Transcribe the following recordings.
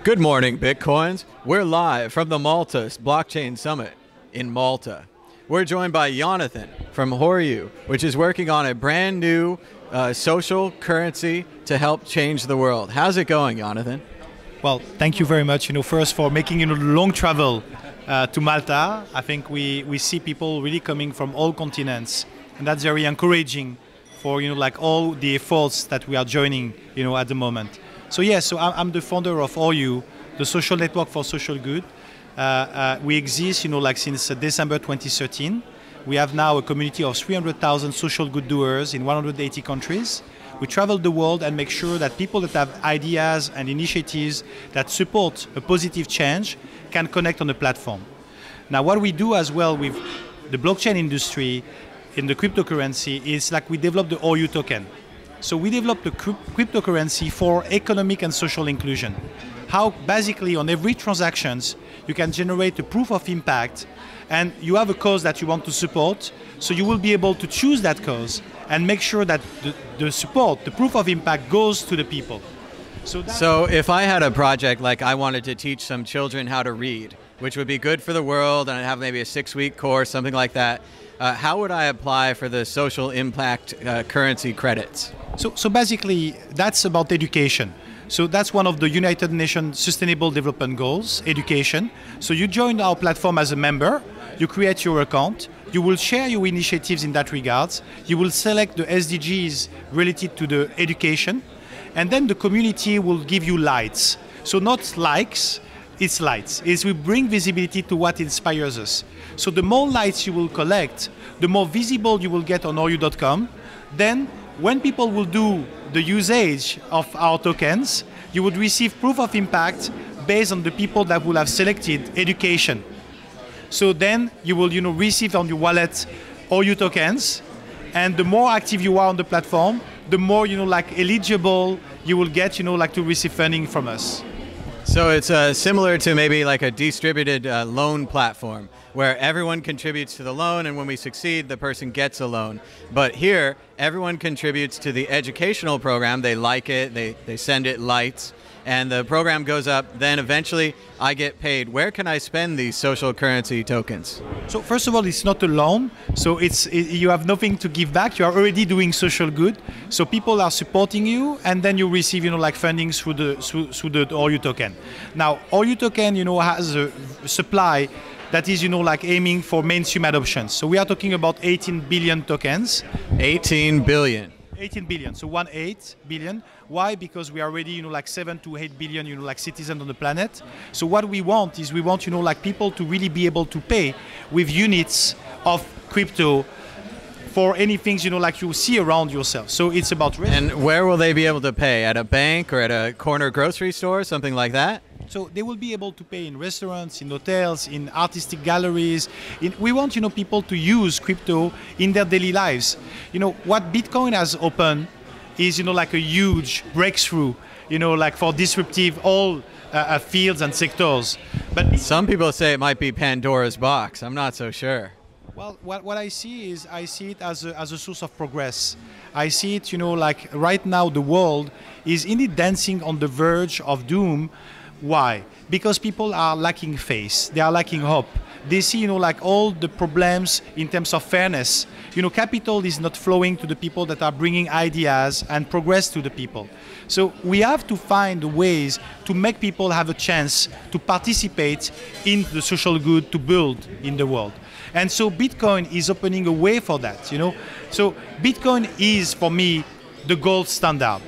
Good morning, Bitcoins. We're live from the Malta Blockchain Summit in Malta. We're joined by Yonathan from Horyou, which is working on a brand new social currency to help change the world. How's it going, Yonathan? Well, thank you very much. First for making the long travel to Malta. I think we see people really coming from all continents, and that's very encouraging for all the efforts that we are joining at the moment. So yes, I'm the founder of Horyou, the social network for social good. We exist since December 2013. We have now a community of 300,000 social good doers in 180 countries. We travel the world and make sure that people that have ideas and initiatives that support a positive change can connect on the platform. Now, what we do as well with the blockchain industry in the cryptocurrency is we develop the Horyou token. So we developed the cryptocurrency for economic and social inclusion. How basically on every transactions you can generate a proof of impact, and you have a cause that you want to support, so you will be able to choose that cause and make sure that the support, the proof of impact goes to the people. So if I had a project like I wanted to teach some children how to read, which would be good for the world, and I'd have maybe a 6-week course, something like that, how would I apply for the social impact currency credits? So basically, that's about education. So that's one of the United Nations Sustainable Development Goals, education. So you join our platform as a member, you create your account, you will share your initiatives in that regard, you will select the SDGs related to the education, and then the community will give you lights. So not likes, it's lights. We bring visibility to what inspires us. So the more lights you will collect, the more visible you will get on horyou.com. Then when people will do the usage of our tokens, you would receive proof of impact based on the people that will have selected education. So then you will receive on your wallet Horyou tokens, and the more active you are on the platform, the more eligible you will get to receive funding from us. So it's similar to maybe like a distributed loan platform where everyone contributes to the loan, and when we succeed, the person gets a loan. But here, everyone contributes to the educational program. They like it, they send it lights, and the program goes up. Then eventually, I get paid. Where can I spend these social currency tokens? So first of all, it's not a loan. So you have nothing to give back. You are already doing social good. So people are supporting you, and then you receive funding through the Horyou token. Now, Horyou token has a supply that is aiming for mainstream adoption. So we are talking about 18 billion tokens. 18 billion. 18 billion, so 18 billion. Why? Because we are already 7 to 8 billion citizens on the planet. So what we want is people to really be able to pay with units of crypto for anything you see around yourself. So it's about risk. And where will they be able to pay? At a bank or at a corner grocery store, something like that? So they will be able to pay in restaurants, in hotels, in artistic galleries. We want people to use crypto in their daily lives. What Bitcoin has opened is a huge breakthrough for disruptive all fields and sectors. But some people say it might be Pandora's box. I'm not so sure. Well, what I see is it as a source of progress. I see it right now the world is indeed dancing on the verge of doom. Why? Because people are lacking faith. They are lacking hope. They see, all the problems in terms of fairness. Capital is not flowing to the people that are bringing ideas and progress to the people. So we have to find ways to make people have a chance to participate in the social good to build in the world. And so Bitcoin is opening a way for that, So Bitcoin is, for me, the gold standard.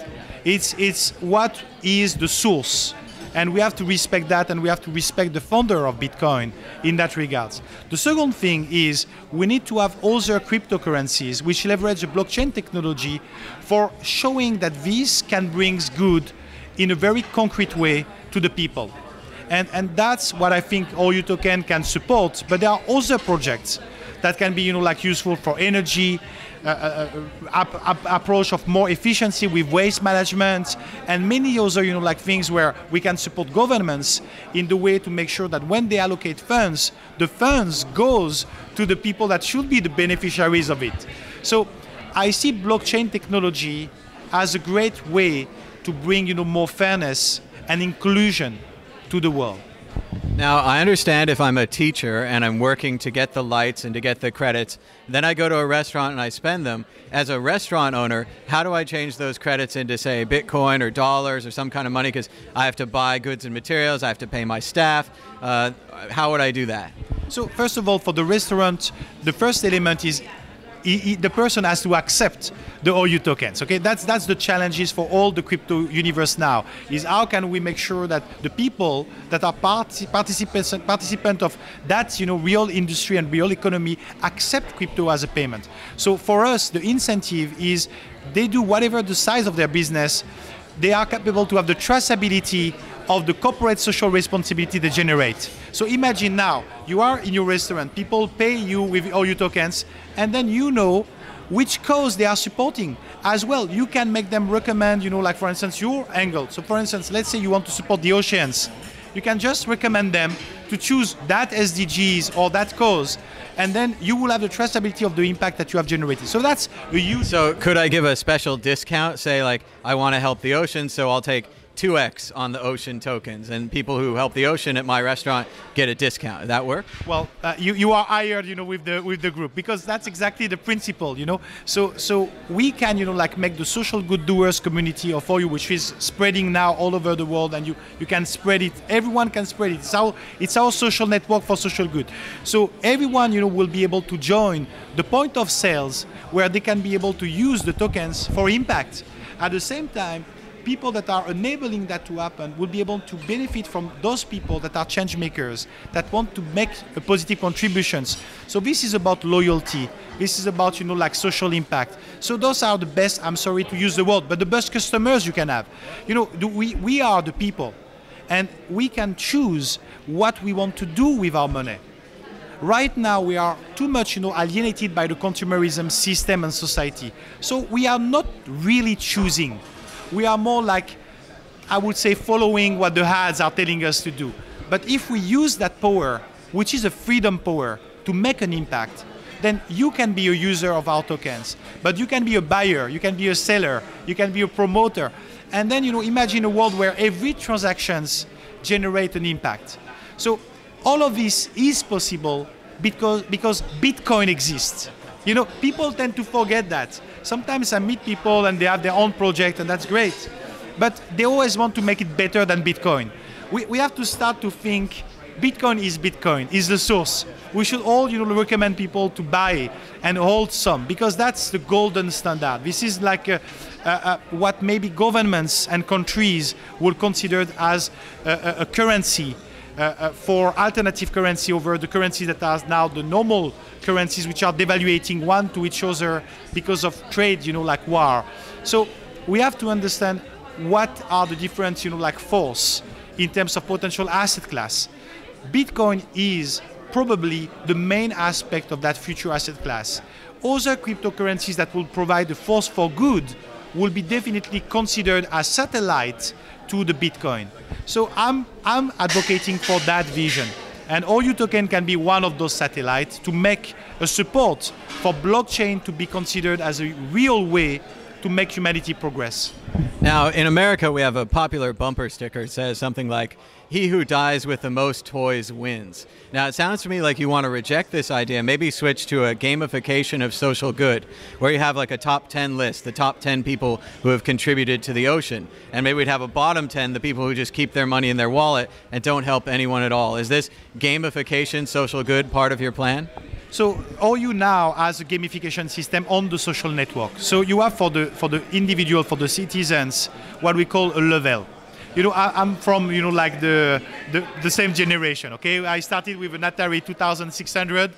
It's what is the source. And we have to respect that, and we have to respect the founder of Bitcoin in that regard. The second thing is we need to have other cryptocurrencies which leverage the blockchain technology for showing that this can bring good in a very concrete way to the people. And that's what I think Horyou token can support. But there are other projects that can be useful for energy, approach of more efficiency with waste management, and many other things where we can support governments in the way to make sure that when they allocate funds, the funds goes to the people that should be the beneficiaries of it. So I see blockchain technology as a great way to bring more fairness and inclusion to the world. Now, I understand if I'm a teacher and I'm working to get the lights and to get the credits, then I go to a restaurant and I spend them. As a restaurant owner, how do I change those credits into, say, Bitcoin or dollars or some kind of money? Because I have to buy goods and materials, I have to pay my staff. How would I do that? So first of all, for the restaurant, the first element is the person has to accept the Horyou tokens. Okay, that's the challenges for all the crypto universe now. Is how can we make sure that the people that are participant of that real industry and real economy accept crypto as a payment. So for us, the incentive is they do whatever the size of their business, they are capable to have the traceability of the corporate social responsibility they generate. So imagine now, you are in your restaurant, people pay you with all your tokens, and then you know which cause they are supporting. As well, you can make them recommend, like for instance, your angle. So for instance, let's say you want to support the oceans. You can just recommend them to choose that SDGs or that cause, and then you will have the traceability of the impact that you have generated. So that's a huge... So could I give a special discount? Say like, I want to help the ocean, so I'll take 2x on the ocean tokens, and people who help the ocean at my restaurant get a discount. Does that work? Well, you are hired, with the group, because that's exactly the principle, So we can, like make the social good doers community of Horyou, which is spreading now all over the world, and you can spread it. Everyone can spread it. It's our social network for social good. So everyone, will be able to join the point of sales where they can be able to use the tokens for impact. At the same time, people that are enabling that to happen will be able to benefit from those people that are change makers, that want to make a positive contributions. So this is about loyalty. This is about, like social impact. So those are the best, I'm sorry to use the word, but the best customers you can have. We are the people, and we can choose what we want to do with our money. Right now, we are too much, alienated by the consumerism system and society. So we are not really choosing. We are more like, I would say, following what the ads are telling us to do. But if we use that power, which is a freedom power, to make an impact, then you can be a user of our tokens. But you can be a buyer, you can be a seller, you can be a promoter. And then, imagine a world where every transactions generate an impact. So all of this is possible because Bitcoin exists. People tend to forget that. Sometimes I meet people and they have their own project, and that's great. But they always want to make it better than Bitcoin. We have to start to think Bitcoin is the source. We should all recommend people to buy and hold some, because that's the golden standard. This is like what maybe governments and countries will consider as a currency. For alternative currency over the currencies that are now the normal currencies, which are devaluating one to each other because of trade, like war. So we have to understand what are the different, force in terms of potential asset class. Bitcoin is probably the main aspect of that future asset class. Other cryptocurrencies that will provide the force for good will be definitely considered as satellite to the Bitcoin. So I'm advocating for that vision. And Horyou token can be one of those satellites to make a support for blockchain to be considered as a real way to make humanity progress. Now, in America, we have a popular bumper sticker that says something like, "He who dies with the most toys wins." Now, it sounds to me like you want to reject this idea, maybe switch to a gamification of social good, where you have like a top 10 list, the top 10 people who have contributed to the ocean. And maybe we'd have a bottom 10, the people who just keep their money in their wallet and don't help anyone at all. Is this gamification, social good, part of your plan? So Horyou now has a gamification system on the social network. So you have for the individual, for the citizens, what we call a level. I'm from like the same generation. Okay, I started with an Atari 2600.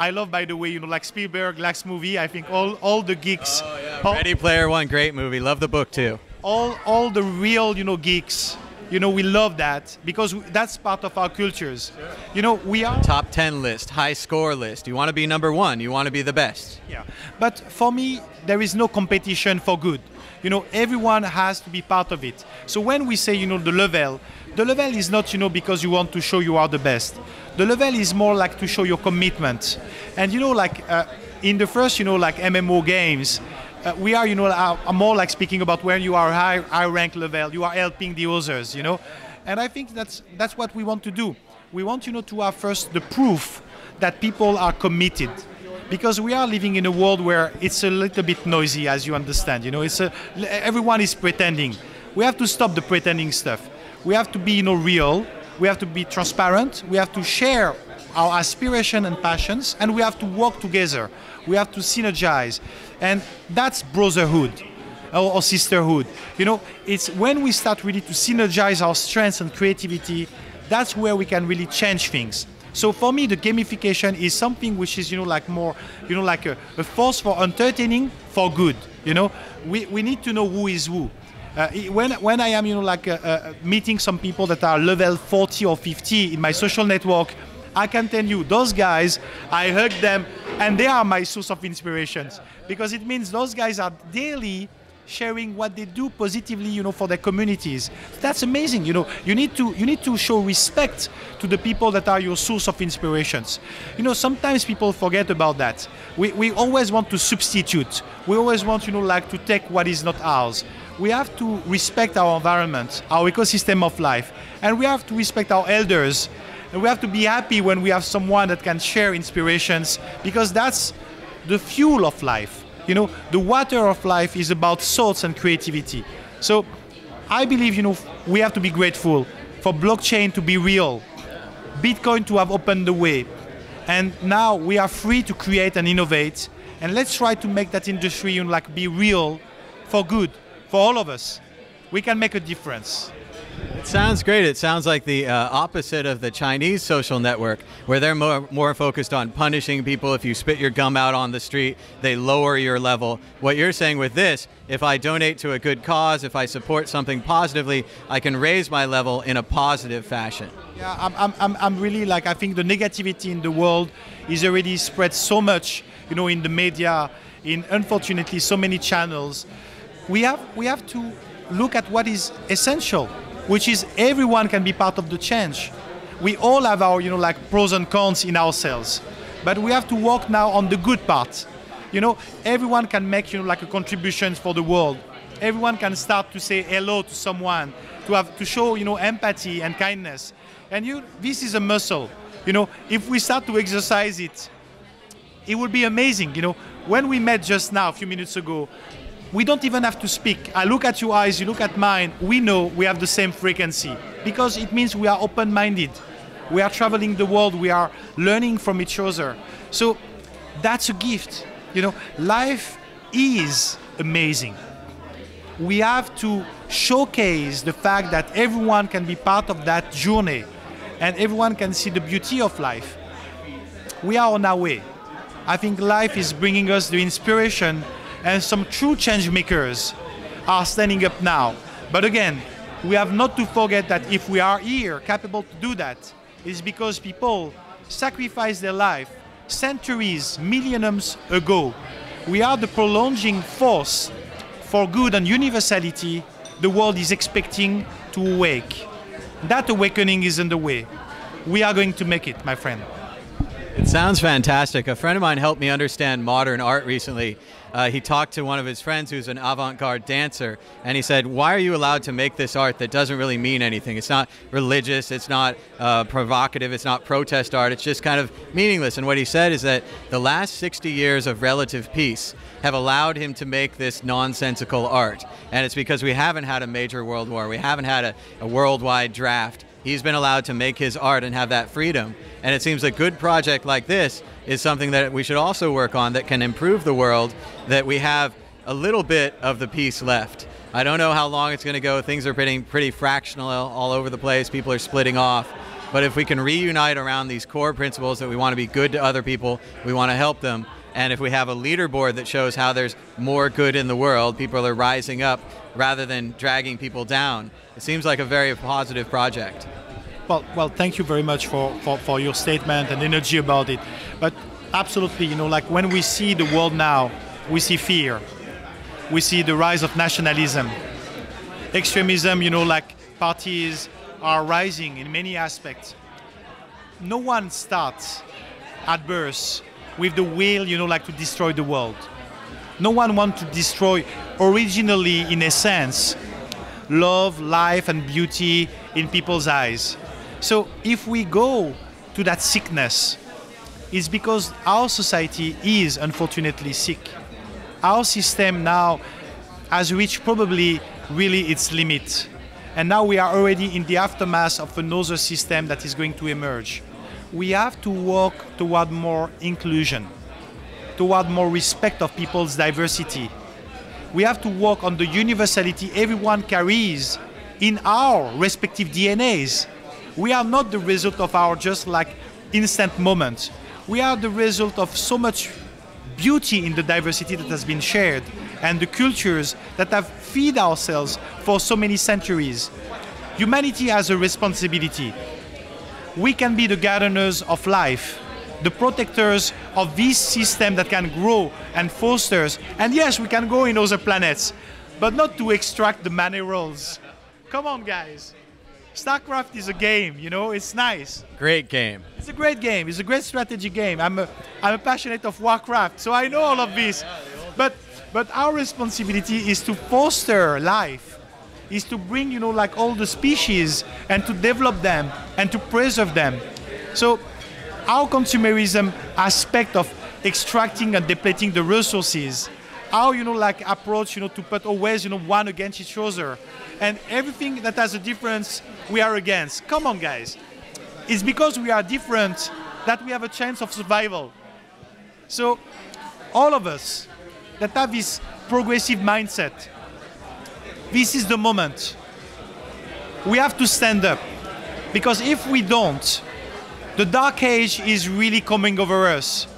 I love, by the way, like Spielberg, last movie. I think all the geeks. Oh yeah, Ready Player One, great movie. Love the book too. All the real geeks. We love that because that's part of our cultures. Sure. We are top 10 list, high score list. You want to be number one. You want to be the best. Yeah. But for me, there is no competition for good. Everyone has to be part of it. So when we say, the level is not, because you want to show you are the best. The level is more like to show your commitment. And, in the first, like MMO games, we are, more like speaking about when you are high rank level, you are helping the others, And I think that's what we want to do. We want, to have first the proof that people are committed, because we are living in a world where it's a little bit noisy, as you understand. Everyone is pretending. We have to stop the pretending stuff. We have to be, real. We have to be transparent. We have to share our aspiration and passions, and we have to work together. We have to synergize, and that's brotherhood or sisterhood. It's when we start really to synergize our strengths and creativity, that's where we can really change things. So for me, the gamification is something which is, more, like a force for entertaining, for good. We need to know who is who. When I am, meeting some people that are level 40 or 50 in my social network, I can tell you, those guys, I hug them, and they are my source of inspirations, because it means those guys are daily sharing what they do positively, for their communities. That's amazing. You need to show respect to the people that are your source of inspirations. Sometimes people forget about that. We always want to substitute. We always want, to take what is not ours. We have to respect our environment, our ecosystem of life, and we have to respect our elders. And we have to be happy when we have someone that can share inspirations, because that's the fuel of life. The water of life is about thoughts and creativity. So I believe, we have to be grateful for blockchain to be real, Bitcoin to have opened the way. And now we are free to create and innovate. And let's try to make that industry, be real for good, for all of us. We can make a difference. It sounds great. It sounds like the opposite of the Chinese social network, where they're more focused on punishing people. If you spit your gum out on the street, they lower your level. What you're saying with this, if I donate to a good cause, if I support something positively, I can raise my level in a positive fashion. Yeah, I'm really I think the negativity in the world is already spread so much, in the media, in unfortunately so many channels. We have to look at what is essential, which is everyone can be part of the change. We all have our, pros and cons in ourselves, but we have to work now on the good part. Everyone can make, a contribution for the world. Everyone can start to say hello to someone, to show, empathy and kindness. And this is a muscle. If we start to exercise it, it will be amazing. When we met just now, a few minutes ago, we don't even have to speak. I look at your eyes, you look at mine. We know we have the same frequency, because it means we are open-minded. We are traveling the world. We are learning from each other. So that's a gift. Life is amazing. We have to showcase the fact that everyone can be part of that journey, and everyone can see the beauty of life. We are on our way. I think life is bringing us the inspiration, and some true change makers are standing up now. But again, we have not to forget that if we are here capable to do that, it's because people sacrificed their life centuries, millenniums ago. We are the prolonging force for good and universality the world is expecting to awake. That awakening is in the way. We are going to make it, my friend. It sounds fantastic. A friend of mine helped me understand modern art recently. He talked to one of his friends who's an avant-garde dancer, and he said, why are you allowed to make this art that doesn't really mean anything? It's not religious, it's not provocative, it's not protest art, it's just kind of meaningless. And what he said is that the last 60 years of relative peace have allowed him to make this nonsensical art. And it's because we haven't had a major world war, we haven't had a worldwide draft. He's been allowed to make his art and have that freedom. And it seems a good project like this is something that we should also work on that can improve the world, that we have a little bit of the peace left. I don't know how long it's going to go. Things are pretty fractional all over the place. People are splitting off. But if we can reunite around these core principles that we want to be good to other people, we want to help them, and if we have a leaderboard that shows how there's more good in the world, people are rising up rather than dragging people down, it seems like a very positive project. Well, thank you very much for your statement and energy about it. But absolutely, when we see the world now, we see fear. We see the rise of nationalism. Extremism, parties are rising in many aspects. No one starts at birth with the will, to destroy the world. No one wants to destroy originally, in a sense. love, life, and beauty in people's eyes. So if we go to that sickness, it's because our society is unfortunately sick. Our system now has reached probably really its limit. And now we are already in the aftermath of another system that is going to emerge. We have to work toward more inclusion, toward more respect of people's diversity. We have to work on the universality everyone carries in our respective DNAs. We are not the result of our just like instant moment. We are the result of so much beauty in the diversity that has been shared and the cultures that have fed ourselves for so many centuries. Humanity has a responsibility. We can be the gardeners of life, the protectors of this system that can grow and fosters. And yes, we can go in other planets, but not to extract the minerals. Come on, guys. StarCraft is a game, you know, it's nice. Great game. It's a great game. It's a great strategy game. I'm a passionate of Warcraft, so I know all of this. But our responsibility is to foster life, is to bring, you know, like all the species and to develop them and to preserve them. So our consumerism aspect of extracting and depleting the resources, our, you know, like approach, you know, to put always, you know, one against each other, and everything that has a difference, we are against. Come on, guys. It's because we are different that we have a chance of survival. So all of us that have this progressive mindset, this is the moment. We have to stand up, because if we don't, the dark age is really coming over us.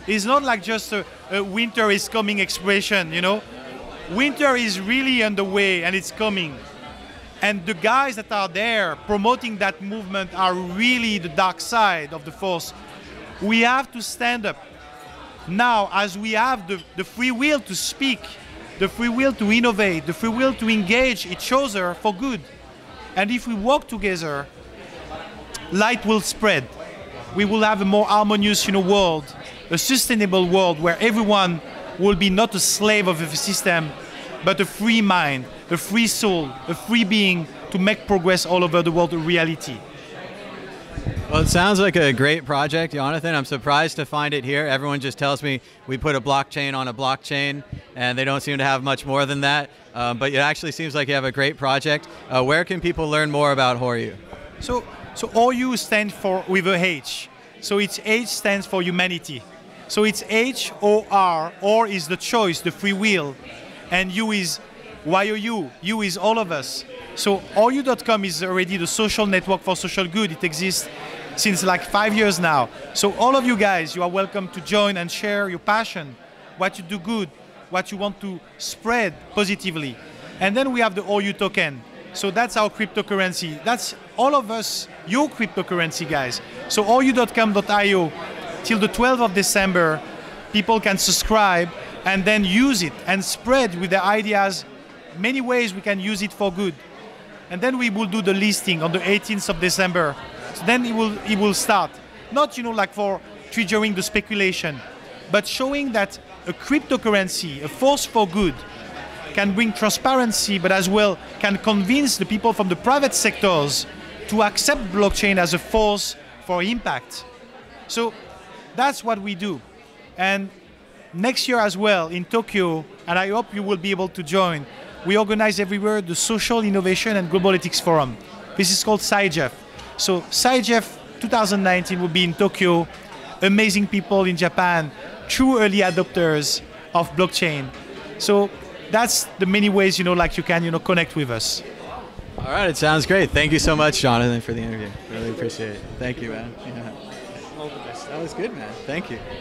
It's not like just a winter is coming expression, you know. Winter is really underway and it's coming. And the guys that are there promoting that movement are really the dark side of the force. We have to stand up now, as we have the free will to speak, the free will to innovate, the free will to engage each other for good. And if we work together, light will spread. We will have a more harmonious, you know, world, a sustainable world where everyone will be not a slave of a system, but a free mind, a free soul, a free being to make progress all over the world a reality. Well, it sounds like a great project, Yonathan. I'm surprised to find it here. Everyone just tells me we put a blockchain on a blockchain, and they don't seem to have much more than that. But it actually seems like you have a great project. Where can people learn more about Horyou? So Horyou stands for with a H. So its H stands for humanity. So it's H-O-R, or is the choice, the free will, and U is Y-O-U. U is all of us. So Horyou.com is already the social network for social good. It exists since like 5 years now. So all of you guys, you are welcome to join and share your passion, what you do good, what you want to spread positively. And then we have the Horyou token. So that's our cryptocurrency. That's all of us, your cryptocurrency, guys. So Horyou.com.io, till the 12th of December, people can subscribe and then use it and spread with their ideas. Many ways we can use it for good. And then we will do the listing on the 18th of December. So then it will start. Not, you know, like for triggering the speculation, but showing that a cryptocurrency, a force for good, can bring transparency, but as well can convince the people from the private sectors to accept blockchain as a force for impact. So that's what we do. And next year as well in Tokyo, and I hope you will be able to join, we organize everywhere the Social Innovation and Global Ethics Forum. This is called SciGEF. So SciGEF 2019 will be in Tokyo. Amazing people in Japan, true early adopters of blockchain. So that's the many ways, you know, like you can, you know, connect with us. All right, it sounds great. Thank you so much, Jonathan, for the interview. Really appreciate it. Thank you, man. Yeah. All the best. That was good, man. Thank you.